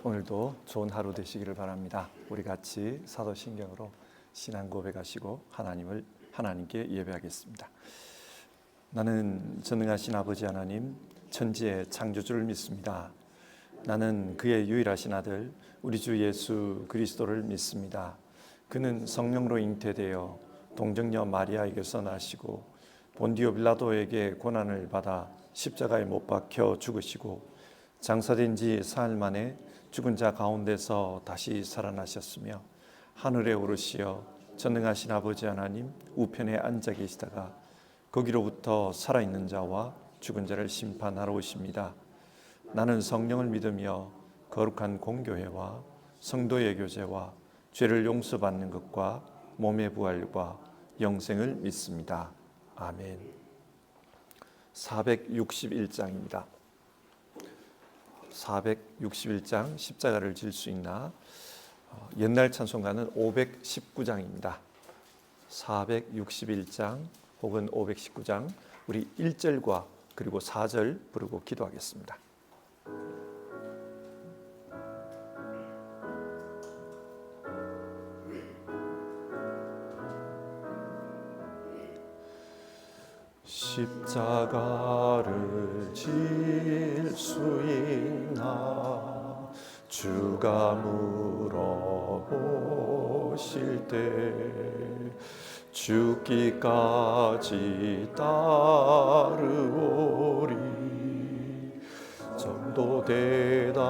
오늘도 좋은 하루 되시기를 바랍니다. 우리 같이 사도신경으로 신앙 고백하시고 하나님께 예배하겠습니다. 나는 전능하신 아버지 하나님, 천지의 창조주를 믿습니다. 나는 그의 유일하신 아들 우리 주 예수 그리스도를 믿습니다. 그는 성령으로 잉태되어 동정녀 마리아에게서 나시고 본디오 빌라도에게 고난을 받아 십자가에 못 박혀 죽으시고 장사된 지 사흘 만에 죽은 자 가운데서 다시 살아나셨으며 하늘에 오르시어 전능하신 아버지 하나님 우편에 앉아 계시다가 거기로부터 살아있는 자와 죽은 자를 심판하러 오십니다. 나는 성령을 믿으며 거룩한 공교회와 성도의 교제와 죄를 용서받는 것과 몸의 부활과 영생을 믿습니다. 아멘. 461장입니다. 461장 십자가를 질 수 있나? 옛날 찬송가는 519장입니다. 461장 혹은 519장 우리 1절과 그리고 4절 부르고 기도하겠습니다. 십자가를 질 수 있나 주가 물어보실 때 죽기까지 따르오리 전도 대답하였다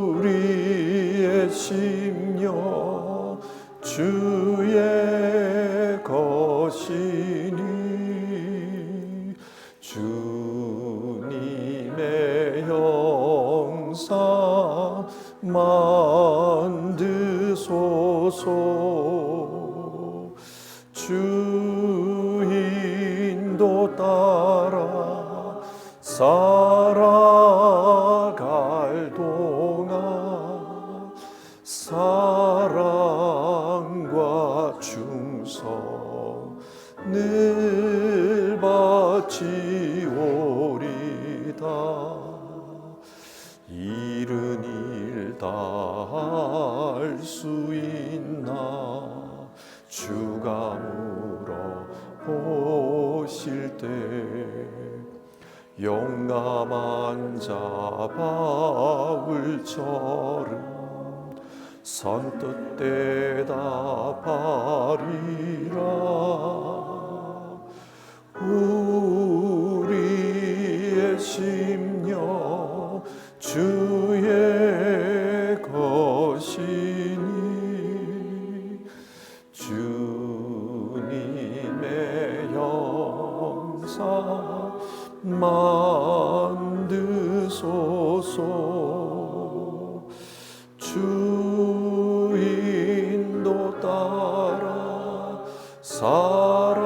우리의 심령 주의 것이니 주님의 형상 만드소서 주 인도 따라 살아갈 동안 사랑과 충성을 바치오리다 이른 일 다 할 수 있나 주가 물어보실 때 용감한 자 바울처럼 선뜻 대답하리라 우리의 심령 주의 것이니 주님의 형상 만드소서 주 인도 따라 살아갈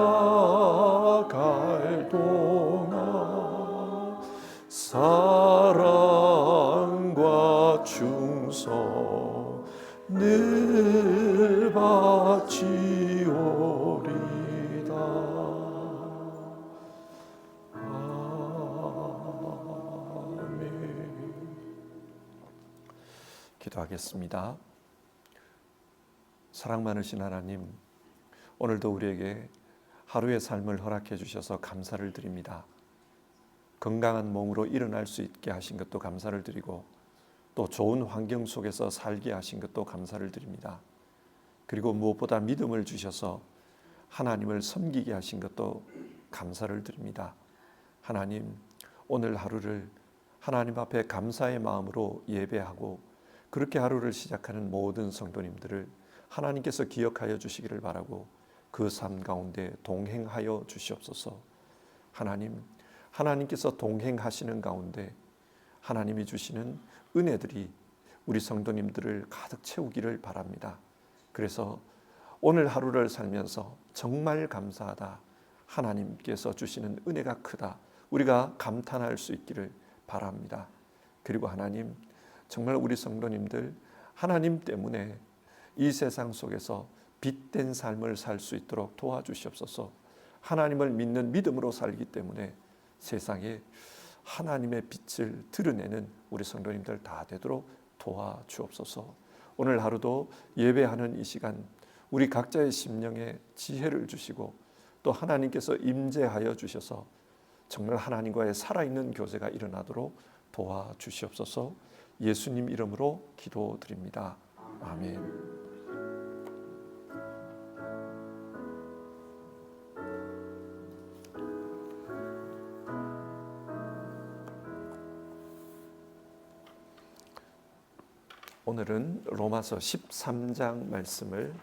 동안 사랑과 충성을 바치오리다. 아멘. 기도하겠습니다. 사랑 많으신 하나님, 오늘도 우리에게 하루의 삶을 허락해 주셔서 감사를 드립니다. 건강한 몸으로 일어날 수 있게 하신 것도 감사를 드리고 또 좋은 환경 속에서 살게 하신 것도 감사를 드립니다. 그리고 무엇보다 믿음을 주셔서 하나님을 섬기게 하신 것도 감사를 드립니다. 하나님, 오늘 하루를 하나님 앞에 감사의 마음으로 예배하고 그렇게 하루를 시작하는 모든 성도님들을 하나님께서 기억하여 주시기를 바라고 그 삶 가운데 동행하여 주시옵소서. 하나님께서 동행하시는 가운데 하나님이 주시는 은혜들이 우리 성도님들을 가득 채우기를 바랍니다. 그래서 오늘 하루를 살면서 정말 감사하다, 하나님께서 주시는 은혜가 크다, 우리가 감탄할 수 있기를 바랍니다. 그리고 하나님, 정말 우리 성도님들 하나님 때문에 이 세상 속에서 빛된 삶을 살 수 있도록 도와주시옵소서. 하나님을 믿는 믿음으로 살기 때문에 세상에 하나님의 빛을 드러내는 우리 성도님들 다 되도록 도와주옵소서. 오늘 하루도 예배하는 이 시간 우리 각자의 심령에 지혜를 주시고 또 하나님께서 임재하여 주셔서 정말 하나님과의 살아있는 교제가 일어나도록 도와주시옵소서. 예수님 이름으로 기도드립니다. 아멘. 오늘은 로마서 13장 말씀을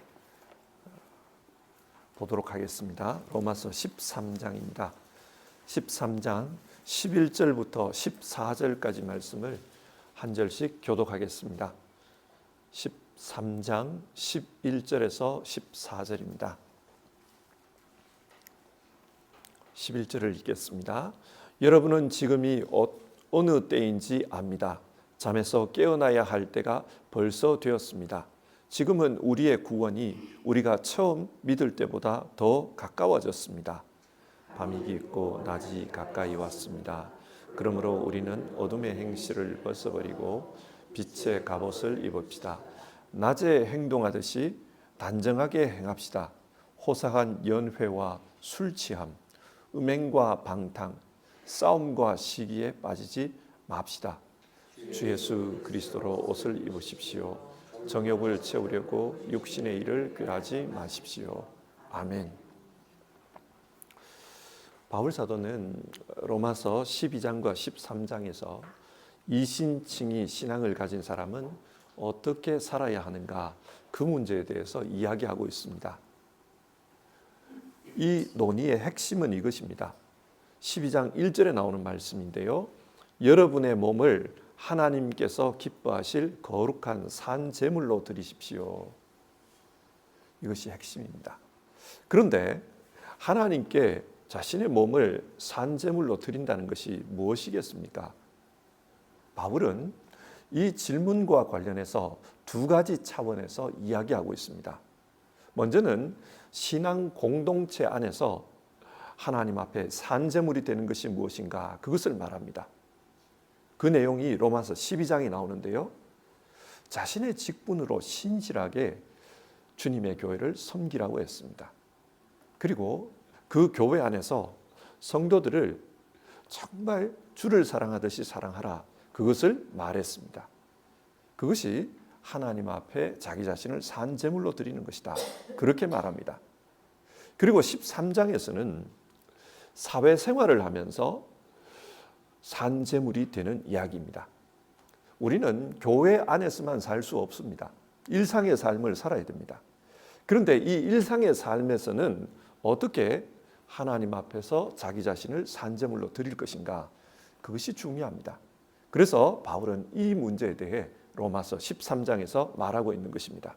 보도록 하겠습니다. 로마서 13장입니다. 13장 11절부터 14절까지 말씀을 한 절씩 교독하겠습니다. 13장 11절에서 14절입니다. 11절을 읽겠습니다. 여러분은 지금이 어느 때인지 압니다. 잠에서 깨어나야 할 때가 벌써 되었습니다. 지금은 우리의 구원이 우리가 처음 믿을 때보다 더 가까워졌습니다. 밤이 깊고 낮이 가까이 왔습니다. 그러므로 우리는 어둠의 행실을 벗어버리고 빛의 갑옷을 입읍시다. 낮에 행동하듯이 단정하게 행합시다. 호사한 연회와 술 취함, 음행과 방탕, 싸움과 시기에 빠지지 맙시다. 주 예수 그리스도로 옷을 입으십시오. 정욕을 채우려고 육신의 일을 꾀하지 마십시오. 아멘. 바울 사도는 로마서 12장과 13장에서 이신칭의 신앙을 가진 사람은 어떻게 살아야 하는가 그 문제에 대해서 이야기하고 있습니다. 이 논의의 핵심은 이것입니다. 12장 1절에 나오는 말씀인데요. 여러분의 몸을 하나님께서 기뻐하실 거룩한 산 제물로 드리십시오. 이것이 핵심입니다. 그런데 하나님께 자신의 몸을 산 제물로 드린다는 것이 무엇이겠습니까? 바울은 이 질문과 관련해서 두 가지 차원에서 이야기하고 있습니다. 먼저는 신앙 공동체 안에서 하나님 앞에 산 제물이 되는 것이 무엇인가 그것을 말합니다. 그 내용이 로마서 12장에 나오는데요. 자신의 직분으로 신실하게 주님의 교회를 섬기라고 했습니다. 그리고 그 교회 안에서 성도들을 정말 주를 사랑하듯이 사랑하라. 그것을 말했습니다. 그것이 하나님 앞에 자기 자신을 산 제물로 드리는 것이다. 그렇게 말합니다. 그리고 13장에서는 사회생활을 하면서 산 제물이 되는 이야기입니다. 우리는 교회 안에서만 살 수 없습니다. 일상의 삶을 살아야 됩니다. 그런데 이 일상의 삶에서는 어떻게 하나님 앞에서 자기 자신을 산 제물로 드릴 것인가 그것이 중요합니다. 그래서 바울은 이 문제에 대해 로마서 13장에서 말하고 있는 것입니다.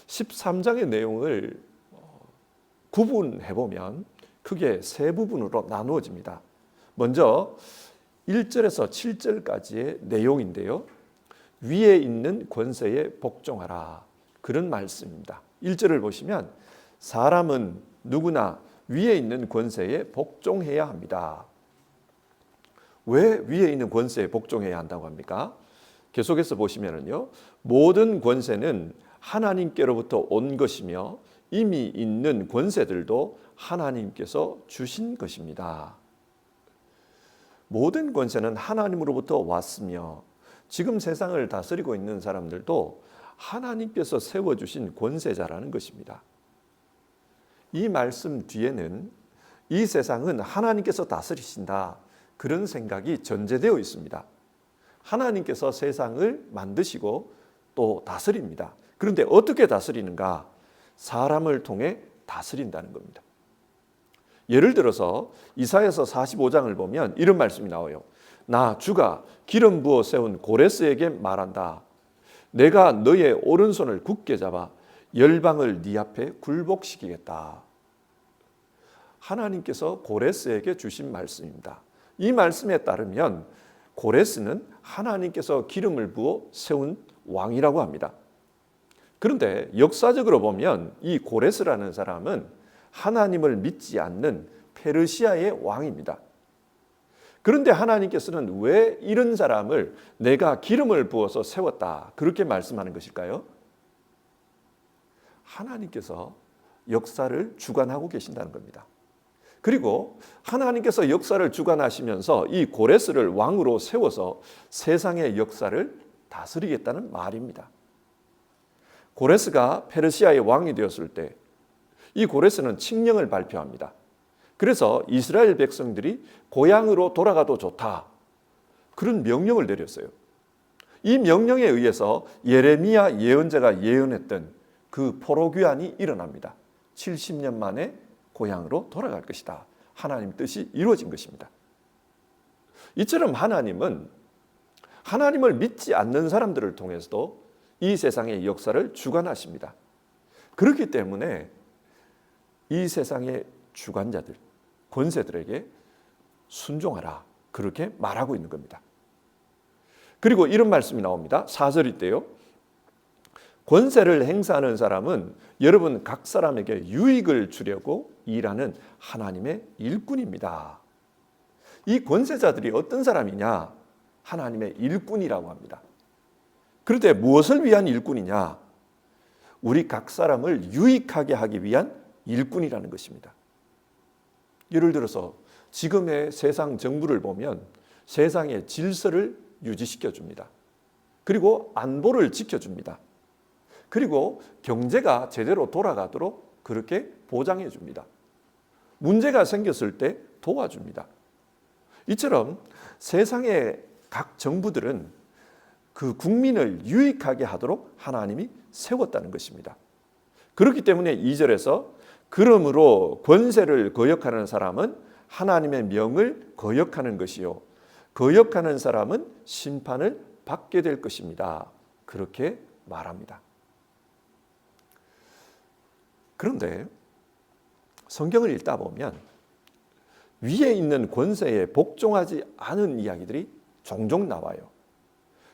13장의 내용을 구분해 보면 크게 세 부분으로 나누어집니다. 먼저 1절에서 7절까지의 내용인데요. 위에 있는 권세에 복종하라. 그런 말씀입니다. 1절을 보시면 사람은 누구나 위에 있는 권세에 복종해야 합니다. 왜 위에 있는 권세에 복종해야 한다고 합니까? 계속해서 보시면은요. 모든 권세는 하나님께로부터 온 것이며 이미 있는 권세들도 하나님께서 주신 것입니다. 모든 권세는 하나님으로부터 왔으며 지금 세상을 다스리고 있는 사람들도 하나님께서 세워주신 권세자라는 것입니다. 이 말씀 뒤에는 이 세상은 하나님께서 다스리신다 그런 생각이 전제되어 있습니다. 하나님께서 세상을 만드시고 또 다스립니다. 그런데 어떻게 다스리는가? 사람을 통해 다스린다는 겁니다. 예를 들어서 이사야서 45장을 보면 이런 말씀이 나와요. 나 주가 기름 부어 세운 고레스에게 말한다. 내가 너의 오른손을 굳게 잡아 열방을 네 앞에 굴복시키겠다. 하나님께서 고레스에게 주신 말씀입니다. 이 말씀에 따르면 고레스는 하나님께서 기름을 부어 세운 왕이라고 합니다. 그런데 역사적으로 보면 이 고레스라는 사람은 하나님을 믿지 않는 페르시아의 왕입니다. 그런데 하나님께서는 왜 이런 사람을 내가 기름을 부어서 세웠다 그렇게 말씀하는 것일까요? 하나님께서 역사를 주관하고 계신다는 겁니다. 그리고 하나님께서 역사를 주관하시면서 이 고레스를 왕으로 세워서 세상의 역사를 다스리겠다는 말입니다. 고레스가 페르시아의 왕이 되었을 때 이 고레스는 칙령을 발표합니다. 그래서 이스라엘 백성들이 고향으로 돌아가도 좋다. 그런 명령을 내렸어요. 이 명령에 의해서 예레미야 예언자가 예언했던 그 포로귀환이 일어납니다. 70년 만에 고향으로 돌아갈 것이다. 하나님 뜻이 이루어진 것입니다. 이처럼 하나님은 하나님을 믿지 않는 사람들을 통해서도 이 세상의 역사를 주관하십니다. 그렇기 때문에 이 세상의 주관자들, 권세들에게 순종하라. 그렇게 말하고 있는 겁니다. 그리고 이런 말씀이 나옵니다. 4절일 때요. 권세를 행사하는 사람은 여러분 각 사람에게 유익을 주려고 일하는 하나님의 일꾼입니다. 이 권세자들이 어떤 사람이냐? 하나님의 일꾼이라고 합니다. 그런데 무엇을 위한 일꾼이냐? 우리 각 사람을 유익하게 하기 위한 일꾼이라는 것입니다. 예를 들어서 지금의 세상 정부를 보면 세상의 질서를 유지시켜 줍니다. 그리고 안보를 지켜줍니다. 그리고 경제가 제대로 돌아가도록 그렇게 보장해 줍니다. 문제가 생겼을 때 도와줍니다. 이처럼 세상의 각 정부들은 그 국민을 유익하게 하도록 하나님이 세웠다는 것입니다. 그렇기 때문에 2절에서 그러므로 권세를 거역하는 사람은 하나님의 명을 거역하는 것이요 거역하는 사람은 심판을 받게 될 것입니다. 그렇게 말합니다. 그런데 성경을 읽다 보면 위에 있는 권세에 복종하지 않은 이야기들이 종종 나와요.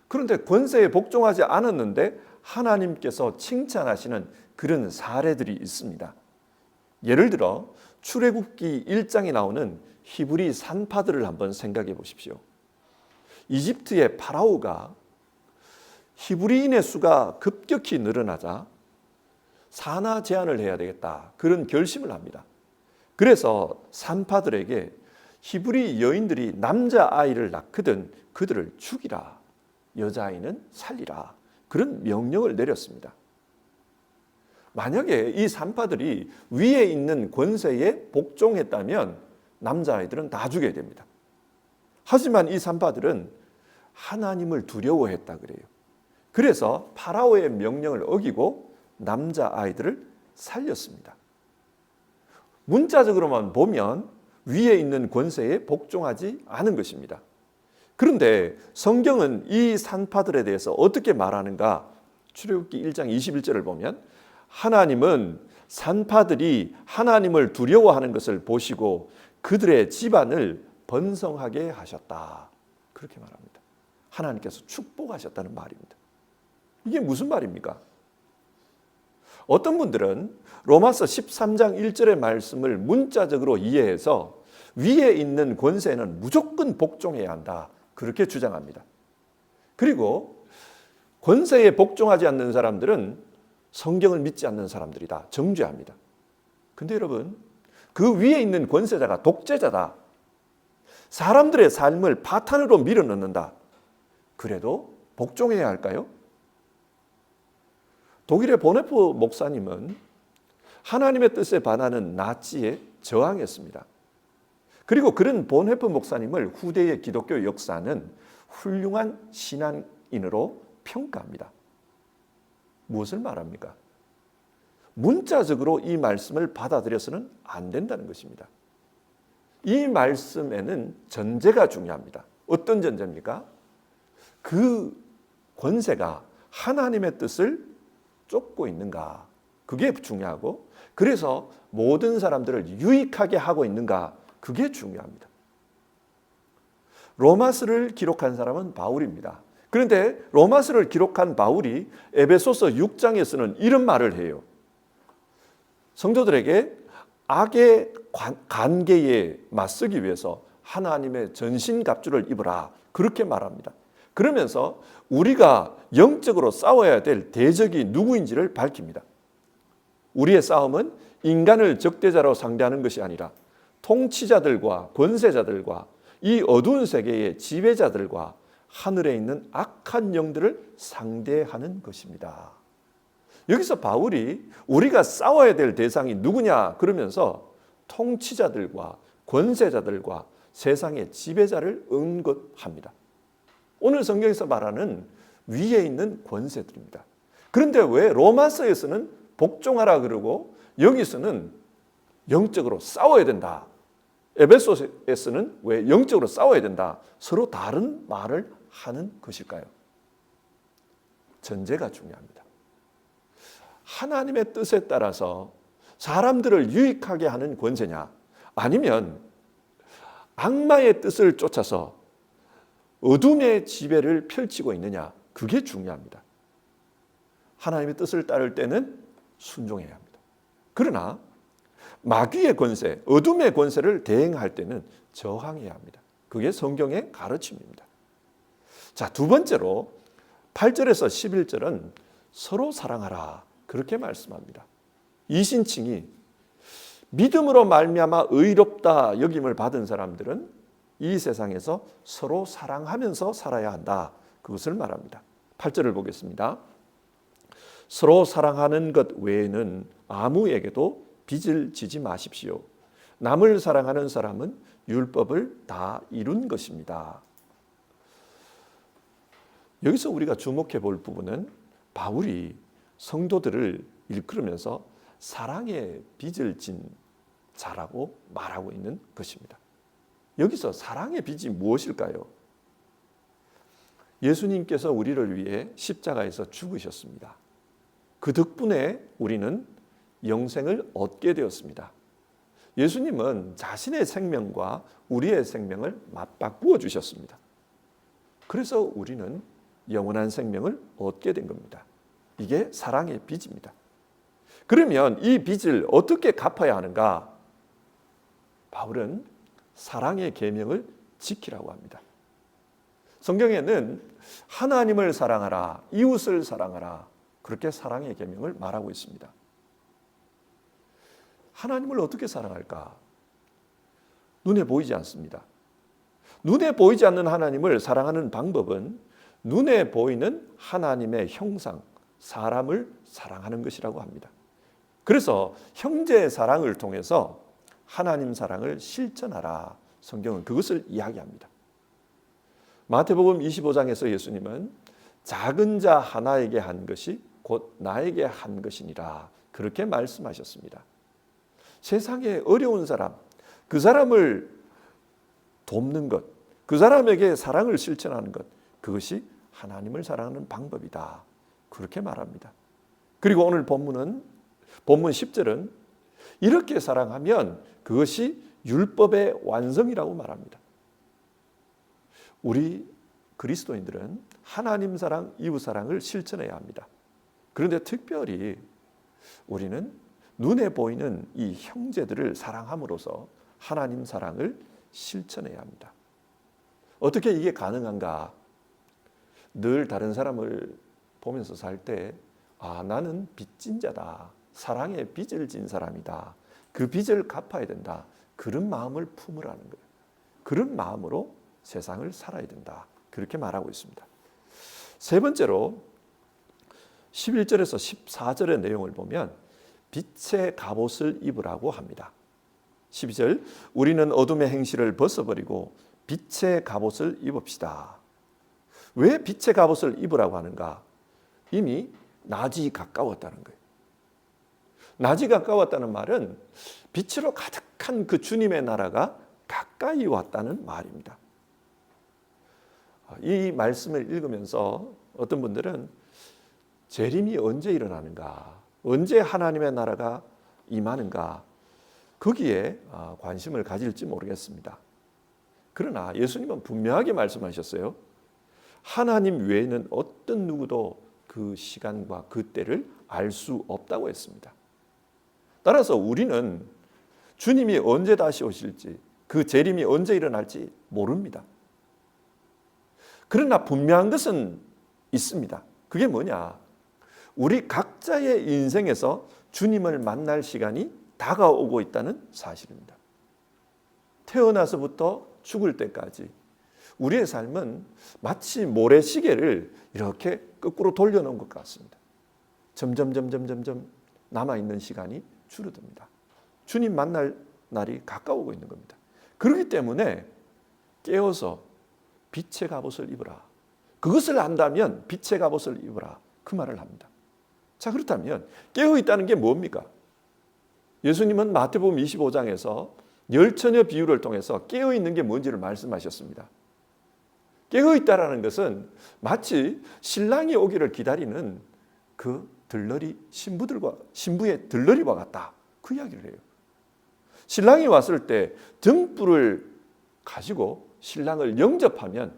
그런데 권세에 복종하지 않았는데 하나님께서 칭찬하시는 그런 사례들이 있습니다. 예를 들어 출애굽기 1장에 나오는 히브리 산파들을 한번 생각해 보십시오. 이집트의 파라오가 히브리인의 수가 급격히 늘어나자 산하 제한을 해야 되겠다. 그런 결심을 합니다. 그래서 산파들에게 히브리 여인들이 남자아이를 낳거든 그들을 죽이라. 여자아이는 살리라. 그런 명령을 내렸습니다. 만약에 이 산파들이 위에 있는 권세에 복종했다면 남자아이들은 다 죽여야 됩니다. 하지만 이 산파들은 하나님을 두려워했다 그래요. 그래서 파라오의 명령을 어기고 남자아이들을 살렸습니다. 문자적으로만 보면 위에 있는 권세에 복종하지 않은 것입니다. 그런데 성경은 이 산파들에 대해서 어떻게 말하는가? 출애굽기 1장 21절을 보면 하나님은 산파들이 하나님을 두려워하는 것을 보시고 그들의 집안을 번성하게 하셨다. 그렇게 말합니다. 하나님께서 축복하셨다는 말입니다. 이게 무슨 말입니까? 어떤 분들은 로마서 13장 1절의 말씀을 문자적으로 이해해서 위에 있는 권세는 무조건 복종해야 한다. 그렇게 주장합니다. 그리고 권세에 복종하지 않는 사람들은 성경을 믿지 않는 사람들이다. 정죄합니다. 근데 여러분, 그 위에 있는 권세자가 독재자다. 사람들의 삶을 파탄으로 밀어넣는다. 그래도 복종해야 할까요? 독일의 보네프 목사님은 하나님의 뜻에 반하는 나치에 저항했습니다. 그리고 그런 보네프 목사님을 후대의 기독교 역사는 훌륭한 신앙인으로 평가합니다. 무엇을 말합니까? 문자적으로 이 말씀을 받아들여서는 안 된다는 것입니다. 이 말씀에는 전제가 중요합니다. 어떤 전제입니까? 그 권세가 하나님의 뜻을 쫓고 있는가? 그게 중요하고, 그래서 모든 사람들을 유익하게 하고 있는가? 그게 중요합니다. 로마서를 기록한 사람은 바울입니다. 그런데 로마서를 기록한 바울이 에베소서 6장에서는 이런 말을 해요. 성도들에게 악의 관계에 맞서기 위해서 하나님의 전신갑주를 입어라. 그렇게 말합니다. 그러면서 우리가 영적으로 싸워야 될 대적이 누구인지를 밝힙니다. 우리의 싸움은 인간을 적대자로 상대하는 것이 아니라 통치자들과 권세자들과 이 어두운 세계의 지배자들과 하늘에 있는 악한 영들을 상대하는 것입니다. 여기서 바울이 우리가 싸워야 될 대상이 누구냐 그러면서 통치자들과 권세자들과 세상의 지배자를 언급합니다. 오늘 성경에서 말하는 위에 있는 권세들입니다. 그런데 왜 로마서에서는 복종하라 그러고 여기서는 영적으로 싸워야 된다. 에베소서에서는 왜 영적으로 싸워야 된다. 서로 다른 말을 하는 것일까요? 전제가 중요합니다. 하나님의 뜻에 따라서 사람들을 유익하게 하는 권세냐 아니면 악마의 뜻을 쫓아서 어둠의 지배를 펼치고 있느냐 그게 중요합니다. 하나님의 뜻을 따를 때는 순종해야 합니다. 그러나 마귀의 권세, 어둠의 권세를 대행할 때는 저항해야 합니다. 그게 성경의 가르침입니다. 자, 두 번째로 8절에서 11절은 서로 사랑하라 그렇게 말씀합니다. 이신칭이 믿음으로 말미암아 의롭다 여김을 받은 사람들은 이 세상에서 서로 사랑하면서 살아야 한다. 그것을 말합니다. 8절을 보겠습니다. 서로 사랑하는 것 외에는 아무에게도 빚을 지지 마십시오. 남을 사랑하는 사람은 율법을 다 이룬 것입니다. 여기서 우리가 주목해 볼 부분은 바울이 성도들을 일컬으면서 사랑의 빚을 진 자라고 말하고 있는 것입니다. 여기서 사랑의 빚이 무엇일까요? 예수님께서 우리를 위해 십자가에서 죽으셨습니다. 그 덕분에 우리는 영생을 얻게 되었습니다. 예수님은 자신의 생명과 우리의 생명을 맞바꾸어 주셨습니다. 그래서 우리는 영원한 생명을 얻게 된 겁니다. 이게 사랑의 빚입니다. 그러면 이 빚을 어떻게 갚아야 하는가? 바울은 사랑의 계명을 지키라고 합니다. 성경에는 하나님을 사랑하라, 이웃을 사랑하라 그렇게 사랑의 계명을 말하고 있습니다. 하나님을 어떻게 사랑할까? 눈에 보이지 않습니다. 눈에 보이지 않는 하나님을 사랑하는 방법은 눈에 보이는 하나님의 형상, 사람을 사랑하는 것이라고 합니다. 그래서 형제의 사랑을 통해서 하나님 사랑을 실천하라. 성경은 그것을 이야기합니다. 마태복음 25장에서 예수님은 작은 자 하나에게 한 것이 곧 나에게 한 것이니라. 그렇게 말씀하셨습니다. 세상에 어려운 사람, 그 사람을 돕는 것, 그 사람에게 사랑을 실천하는 것, 그것이 하나님을 사랑하는 방법이다. 그렇게 말합니다. 그리고 오늘 본문 10절은 이렇게 사랑하면 그것이 율법의 완성이라고 말합니다. 우리 그리스도인들은 하나님 사랑, 이웃 사랑을 실천해야 합니다. 그런데 특별히 우리는 눈에 보이는 이 형제들을 사랑함으로써 하나님 사랑을 실천해야 합니다. 어떻게 이게 가능한가? 늘 다른 사람을 보면서 살 때 나는 빚진 자다. 사랑의 빚을 진 사람이다. 그 빚을 갚아야 된다. 그런 마음을 품으라는 거예요. 그런 마음으로 세상을 살아야 된다. 그렇게 말하고 있습니다. 세 번째로 11절에서 14절의 내용을 보면 빛의 갑옷을 입으라고 합니다. 12절 우리는 어둠의 행실을 벗어버리고 빛의 갑옷을 입읍시다. 왜 빛의 갑옷을 입으라고 하는가? 이미 낮이 가까웠다는 거예요. 낮이 가까웠다는 말은 빛으로 가득한 그 주님의 나라가 가까이 왔다는 말입니다. 이 말씀을 읽으면서 어떤 분들은 재림이 언제 일어나는가? 언제 하나님의 나라가 임하는가? 거기에 관심을 가질지 모르겠습니다. 그러나 예수님은 분명하게 말씀하셨어요. 하나님 외에는 어떤 누구도 그 시간과 그 때를 알 수 없다고 했습니다. 따라서 우리는 주님이 언제 다시 오실지 그 재림이 언제 일어날지 모릅니다. 그러나 분명한 것은 있습니다. 그게 뭐냐? 우리 각자의 인생에서 주님을 만날 시간이 다가오고 있다는 사실입니다. 태어나서부터 죽을 때까지 우리의 삶은 마치 모래시계를 이렇게 거꾸로 돌려놓은 것 같습니다. 점점 남아있는 시간이 줄어듭니다. 주님 만날 날이 가까우고 있는 겁니다. 그렇기 때문에 깨어서 빛의 갑옷을 입으라. 그것을 안다면 빛의 갑옷을 입으라. 그 말을 합니다. 자, 그렇다면 깨어있다는 게 뭡니까? 예수님은 마태복음 25장에서 열처녀 비유를 통해서 깨어있는 게 뭔지를 말씀하셨습니다. 깨어있다라는 것은 마치 신랑이 오기를 기다리는 그 들러리 신부의 들러리와 같다. 그 이야기를 해요. 신랑이 왔을 때 등불을 가지고 신랑을 영접하면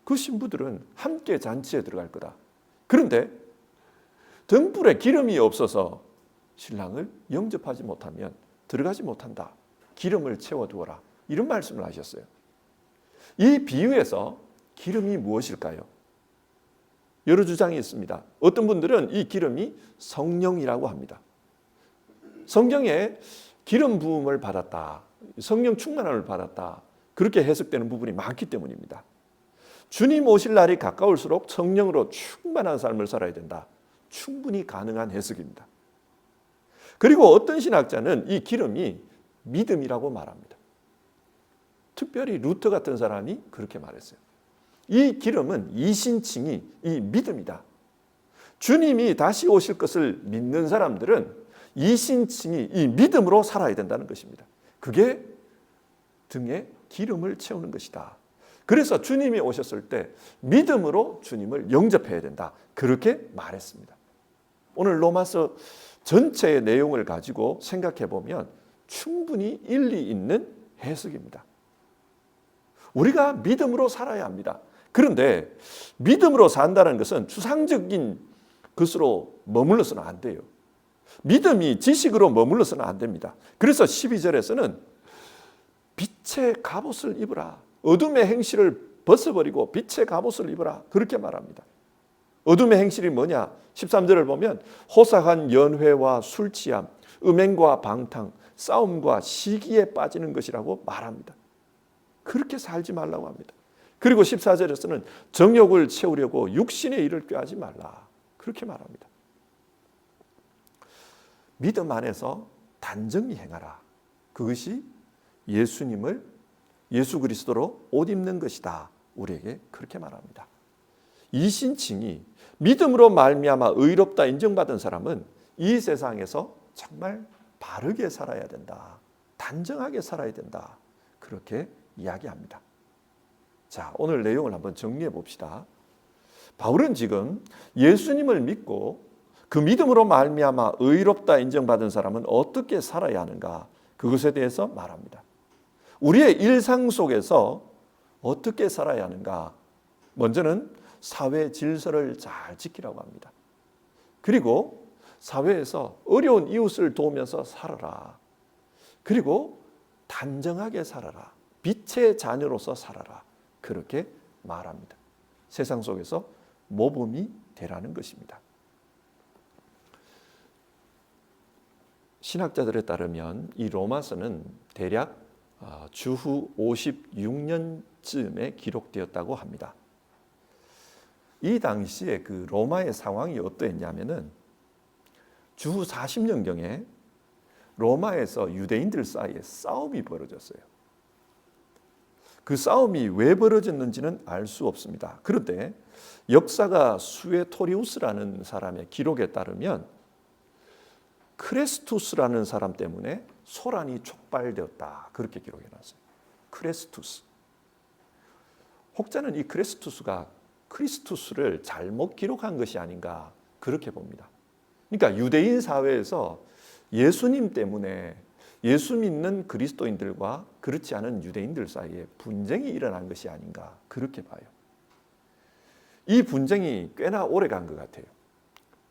그 신부들은 함께 잔치에 들어갈 거다. 그런데 등불에 기름이 없어서 신랑을 영접하지 못하면 들어가지 못한다. 기름을 채워두어라. 이런 말씀을 하셨어요. 이 비유에서 기름이 무엇일까요? 여러 주장이 있습니다. 어떤 분들은 이 기름이 성령이라고 합니다. 성경에 기름 부음을 받았다. 성령 충만함을 받았다. 그렇게 해석되는 부분이 많기 때문입니다. 주님 오실 날이 가까울수록 성령으로 충만한 삶을 살아야 된다. 충분히 가능한 해석입니다. 그리고 어떤 신학자는 이 기름이 믿음이라고 말합니다. 특별히 루터 같은 사람이 그렇게 말했어요. 이 기름은 이신칭이 이 믿음이다. 주님이 다시 오실 것을 믿는 사람들은 이신칭이 이 믿음으로 살아야 된다는 것입니다. 그게 등에 기름을 채우는 것이다. 그래서 주님이 오셨을 때 믿음으로 주님을 영접해야 된다. 그렇게 말했습니다. 오늘 로마서 전체의 내용을 가지고 생각해 보면 충분히 일리 있는 해석입니다. 우리가 믿음으로 살아야 합니다. 그런데 믿음으로 산다는 것은 추상적인 것으로 머물러서는 안 돼요. 믿음이 지식으로 머물러서는 안 됩니다. 그래서 12절에서는 빛의 갑옷을 입으라. 어둠의 행실을 벗어버리고 빛의 갑옷을 입으라. 그렇게 말합니다. 어둠의 행실이 뭐냐? 13절을 보면 호삭한 연회와 술취함, 음행과 방탕, 싸움과 시기에 빠지는 것이라고 말합니다. 그렇게 살지 말라고 합니다. 그리고 14절에서는 정욕을 채우려고 육신의 일을 꾀하지 말라. 그렇게 말합니다. 믿음 안에서 단정히 행하라. 그것이 예수 그리스도로 옷 입는 것이다. 우리에게 그렇게 말합니다. 이신칭이 믿음으로 말미암아 의롭다 인정받은 사람은 이 세상에서 정말 바르게 살아야 된다. 단정하게 살아야 된다. 그렇게 이야기합니다. 자, 오늘 내용을 한번 정리해 봅시다. 바울은 지금 예수님을 믿고 그 믿음으로 말미암아 의롭다 인정받은 사람은 어떻게 살아야 하는가? 그것에 대해서 말합니다. 우리의 일상 속에서 어떻게 살아야 하는가? 먼저는 사회 질서를 잘 지키라고 합니다. 그리고 사회에서 어려운 이웃을 도우면서 살아라. 그리고 단정하게 살아라. 빛의 자녀로서 살아라. 그렇게 말합니다. 세상 속에서 모범이 되라는 것입니다. 신학자들에 따르면 이 로마서는 대략 주후 56년쯤에 기록되었다고 합니다. 이 당시에 그 로마의 상황이 어떠했냐면은 주후 40년경에 로마에서 유대인들 사이에 싸움이 벌어졌어요. 그 싸움이 왜 벌어졌는지는 알 수 없습니다. 그런데 역사가 수에토리우스라는 사람의 기록에 따르면 크레스투스라는 사람 때문에 소란이 촉발되었다. 그렇게 기록해놨어요. 크레스투스. 혹자는 이 크레스투스가 크리스투스를 잘못 기록한 것이 아닌가 그렇게 봅니다. 그러니까 유대인 사회에서 예수님 때문에 예수 믿는 그리스도인들과 그렇지 않은 유대인들 사이에 분쟁이 일어난 것이 아닌가 그렇게 봐요. 이 분쟁이 꽤나 오래 간 것 같아요.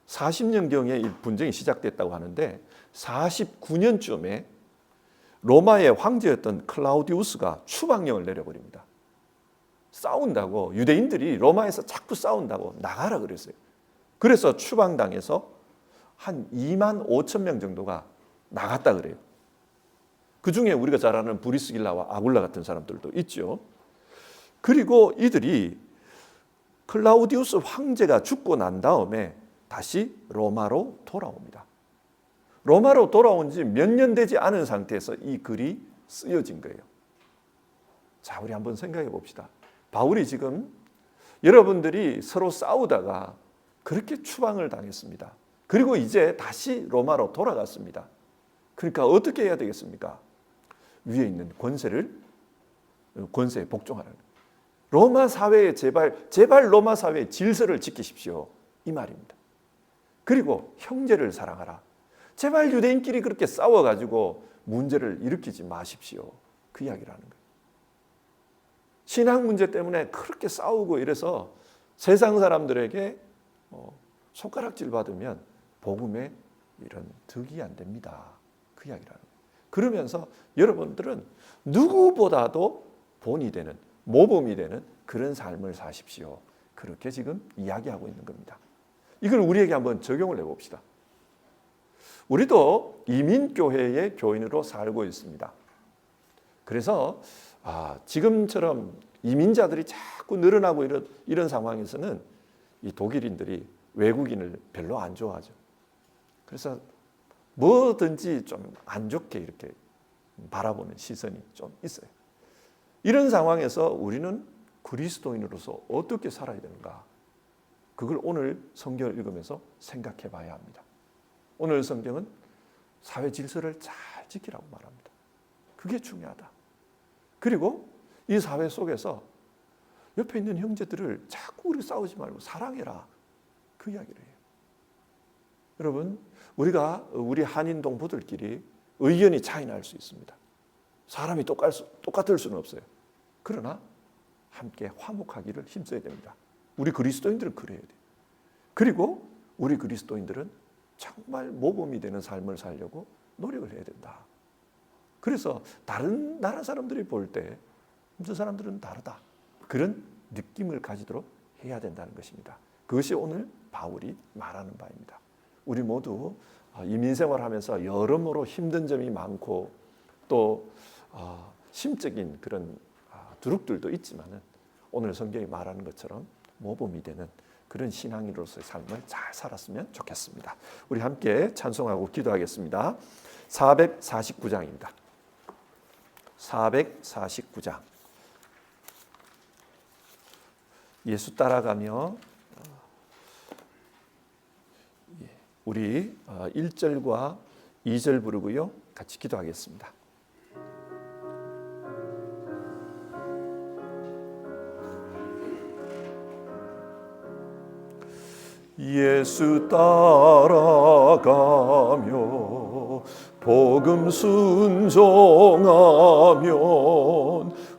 40년경에 이 분쟁이 시작됐다고 하는데 49년쯤에 로마의 황제였던 클라우디우스가 추방령을 내려버립니다. 싸운다고, 유대인들이 로마에서 자꾸 싸운다고 나가라 그랬어요. 그래서 추방당해서 한 2만 5천 명 정도가 나갔다 그래요. 그 중에 우리가 잘 아는 브리스길라와 아굴라 같은 사람들도 있죠. 그리고 이들이 클라우디우스 황제가 죽고 난 다음에 다시 로마로 돌아옵니다. 로마로 돌아온 지 몇 년 되지 않은 상태에서 이 글이 쓰여진 거예요. 자, 우리 한번 생각해 봅시다. 바울이 지금 여러분들이 서로 싸우다가 그렇게 추방을 당했습니다. 그리고 이제 다시 로마로 돌아갔습니다. 그러니까 어떻게 해야 되겠습니까? 위에 있는 권세에 복종하라는 거예요. 로마 사회에 제발 로마 사회의 질서를 지키십시오. 이 말입니다. 그리고 형제를 사랑하라. 제발 유대인끼리 그렇게 싸워가지고 문제를 일으키지 마십시오. 그 이야기라는 거예요. 신앙 문제 때문에 그렇게 싸우고 이래서 세상 사람들에게 손가락질 받으면 복음에 이런 득이 안 됩니다. 그 이야기라는 거예요. 그러면서 여러분들은 누구보다도 본이 되는, 모범이 되는 그런 삶을 사십시오. 그렇게 지금 이야기하고 있는 겁니다. 이걸 우리에게 한번 적용을 해봅시다. 우리도 이민교회의 교인으로 살고 있습니다. 그래서 지금처럼 이민자들이 자꾸 늘어나고 이런 상황에서는 이 독일인들이 외국인을 별로 안 좋아하죠. 그래서 뭐든지 좀 안 좋게 이렇게 바라보는 시선이 좀 있어요. 이런 상황에서 우리는 그리스도인으로서 어떻게 살아야 되는가? 그걸 오늘 성경을 읽으면서 생각해 봐야 합니다. 오늘 성경은 사회 질서를 잘 지키라고 말합니다. 그게 중요하다. 그리고 이 사회 속에서 옆에 있는 형제들을 자꾸 우리 싸우지 말고 사랑해라. 그 이야기를 해요. 여러분, 우리 한인 동포들끼리 의견이 차이 날 수 있습니다. 사람이 똑같을 수는 없어요. 그러나 함께 화목하기를 힘써야 됩니다. 우리 그리스도인들은 그래야 돼요. 그리고 우리 그리스도인들은 정말 모범이 되는 삶을 살려고 노력을 해야 된다. 그래서 다른 나라 사람들이 볼 때 저 사람들은 다르다. 그런 느낌을 가지도록 해야 된다는 것입니다. 그것이 오늘 바울이 말하는 바입니다. 우리 모두 이민생활하면서 여러모로 힘든 점이 많고 또 심적인 그런 두룩들도 있지만은 오늘 성경이 말하는 것처럼 모범이 되는 그런 신앙인으로서의 삶을 잘 살았으면 좋겠습니다. 우리 함께 찬송하고 기도하겠습니다. 449장입니다. 449장. 예수 따라가며 우리 1절과 2절 부르고요. 같이 기도하겠습니다. 예수 따라가며 복음 순종하면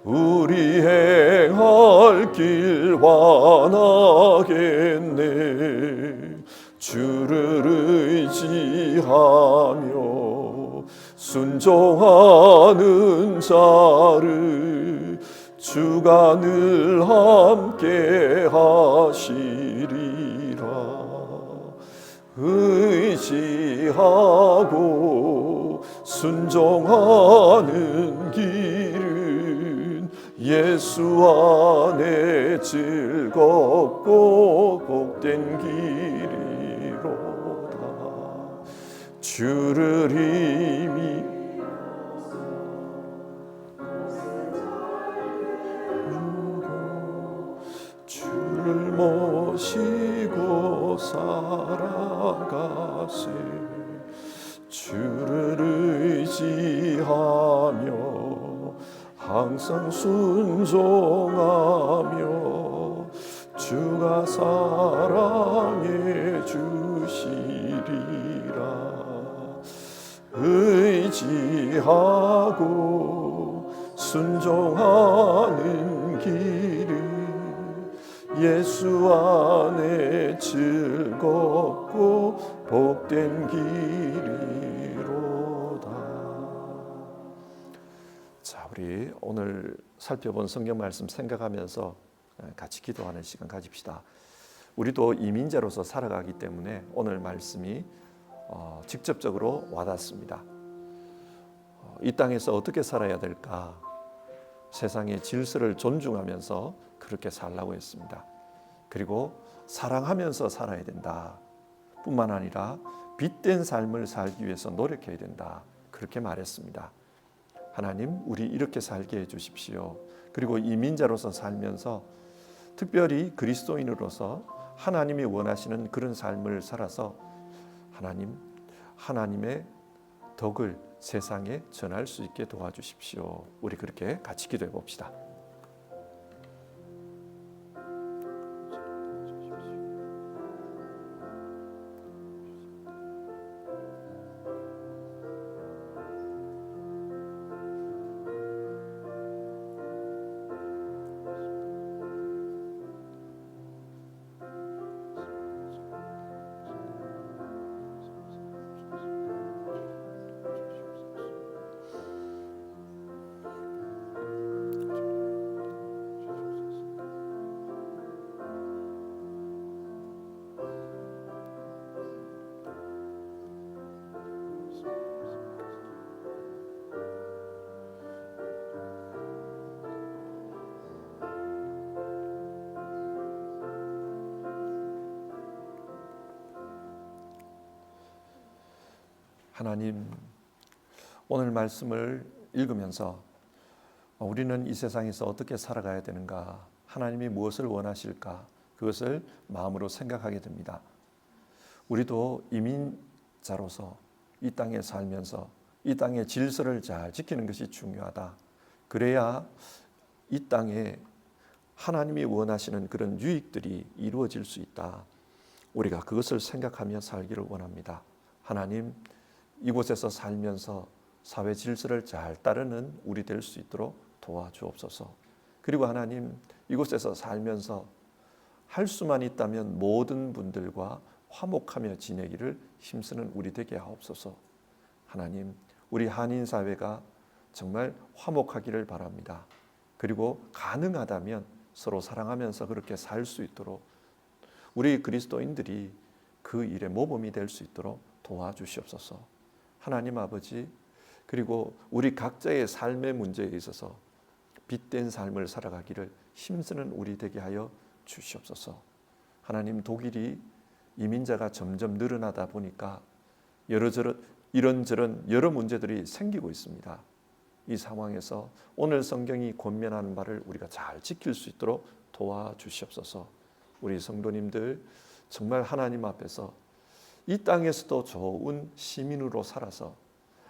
우리 행할 길 완하겠네. 주를 의지하며 순종하는 자를 주가 늘 함께 하시리라. 의지하고 순종하는 길은 예수 안에 즐겁고 복된 길이로다. 주를 힘이 주를 모시고 살아가세. 주를 의지하며 항상 순종하며 주가 사랑해 주시리라. 의지하고 순종하는 길은 예수 안에 즐겁고 복된 길이로다. 자, 우리 오늘 살펴본 성경 말씀 생각하면서 같이 기도하는 시간 가집시다. 우리도 이민자로서 살아가기 때문에 오늘 말씀이 직접적으로 와닿습니다. 이 땅에서 어떻게 살아야 될까? 세상의 질서를 존중하면서 그렇게 살라고 했습니다. 그리고 사랑하면서 살아야 된다. 뿐만 아니라 빛된 삶을 살기 위해서 노력해야 된다. 그렇게 말했습니다. 하나님, 우리 이렇게 살게 해주십시오. 그리고 이민자로서 살면서 특별히 그리스도인으로서 하나님이 원하시는 그런 삶을 살아서 하나님의 덕을 세상에 전할 수 있게 도와주십시오. 우리 그렇게 같이 기도해 봅시다. 하나님, 오늘 말씀을 읽으면서 우리는 이 세상에서 어떻게 살아가야 되는가, 하나님이 무엇을 원하실까, 그것을 마음으로 생각하게 됩니다. 우리도 이민자로서 이 땅에 살면서 이 땅의 질서를 잘 지키는 것이 중요하다. 그래야 이 땅에 하나님이 원하시는 그런 유익들이 이루어질 수 있다. 우리가 그것을 생각하며 살기를 원합니다. 하나님, 이곳에서 살면서 사회 질서를 잘 따르는 우리 될 수 있도록 도와주옵소서. 그리고 하나님, 이곳에서 살면서 할 수만 있다면 모든 분들과 화목하며 지내기를 힘쓰는 우리 되게 하옵소서. 하나님, 우리 한인 사회가 정말 화목하기를 바랍니다. 그리고 가능하다면 서로 사랑하면서 그렇게 살 수 있도록 우리 그리스도인들이 그 일에 모범이 될 수 있도록 도와주시옵소서. 하나님 아버지, 그리고 우리 각자의 삶의 문제에 있어서 빛된 삶을 살아가기를 힘쓰는 우리 되게 하여 주시옵소서. 하나님, 독일이 이민자가 점점 늘어나다 보니까 이런저런 여러 문제들이 생기고 있습니다. 이 상황에서 오늘 성경이 권면하는 바를 우리가 잘 지킬 수 있도록 도와주시옵소서. 우리 성도님들 정말 하나님 앞에서 이 땅에서도 좋은 시민으로 살아서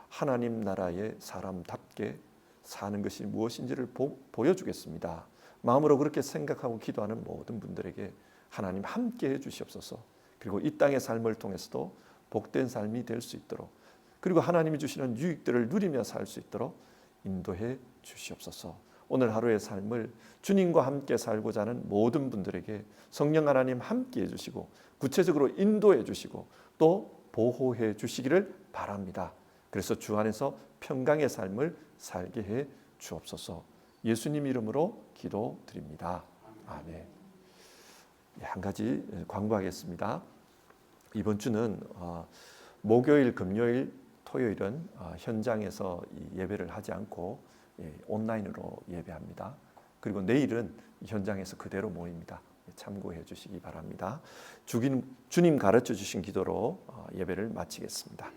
하나님 나라의 사람답게 사는 것이 무엇인지를 보여주겠습니다. 마음으로 그렇게 생각하고 기도하는 모든 분들에게 하나님 함께 해주시옵소서. 그리고 이 땅의 삶을 통해서도 복된 삶이 될 수 있도록, 그리고 하나님이 주시는 유익들을 누리며 살 수 있도록 인도해 주시옵소서. 오늘 하루의 삶을 주님과 함께 살고자 하는 모든 분들에게 성령 하나님 함께 해주시고 구체적으로 인도해 주시고 또 보호해 주시기를 바랍니다. 그래서 주 안에서 평강의 삶을 살게 해 주옵소서. 예수님 이름으로 기도드립니다. 아멘. 한 가지 광고하겠습니다. 이번 주는 목요일, 금요일, 토요일은 현장에서 예배를 하지 않고 온라인으로 예배합니다. 그리고 내일은 현장에서 그대로 모입니다. 참고해 주시기 바랍니다. 주님 가르쳐 주신 기도로 예배를 마치겠습니다.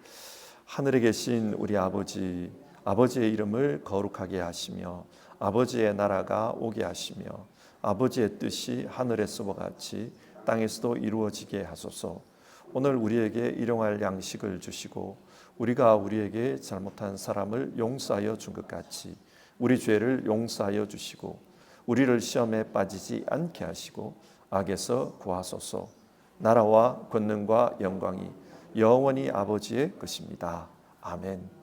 하늘에 계신 우리 아버지, 아버지의 이름을 거룩하게 하시며 아버지의 나라가 오게 하시며 아버지의 뜻이 하늘에서와 같이 땅에서도 이루어지게 하소서. 오늘 우리에게 일용할 양식을 주시고 우리가 우리에게 잘못한 사람을 용서하여 준 것 같이 우리 죄를 용서하여 주시고 우리를 시험에 빠지지 않게 하시고 악에서 구하소서. 나라와 권능과 영광이 영원히 아버지의 것입니다. 아멘.